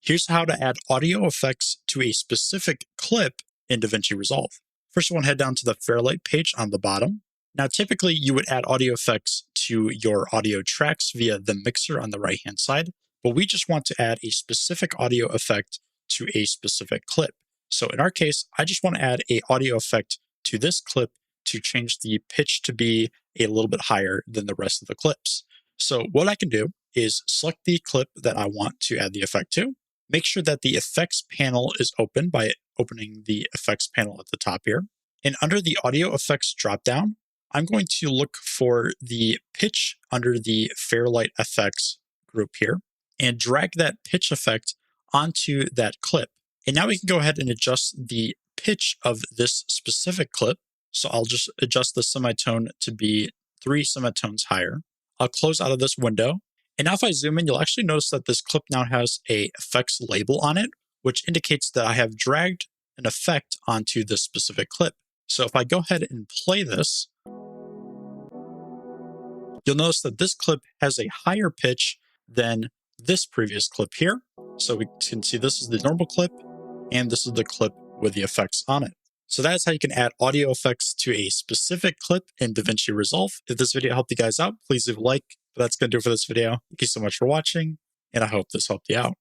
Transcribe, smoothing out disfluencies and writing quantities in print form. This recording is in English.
Here's how to add audio effects to a specific clip in Davinci Resolve. First, you want to head down to the Fairlight page on the bottom. Now, typically, you would add audio effects to your audio tracks via the mixer on the right-hand side, but we just want to add a specific audio effect to a specific clip. So in our case, I just want to add an audio effect to this clip to change the pitch to be a little bit higher than the rest of the clips. So what I can do is select the clip that I want to add the effect to. Make sure that the effects panel is open by opening the effects panel at the top here. And under the audio effects dropdown, I'm going to look for the pitch under the Fairlight effects group here and drag that pitch effect onto that clip. And now we can go ahead and adjust the pitch of this specific clip. So I'll just adjust the semitone to be 3 semitones higher. I'll close out of this window. And now if I zoom in, you'll actually notice that this clip now has a effects label on it, which indicates that I have dragged an effect onto this specific clip. So if I go ahead and play this, you'll notice that this clip has a higher pitch than this previous clip here. So we can see this is the normal clip, and this is the clip with the effects on it. So that's how you can add audio effects to a specific clip in Davinci Resolve. If this video helped you guys out, please leave a like. But that's going to do it for this video. Thank you so much for watching, and I hope this helped you out.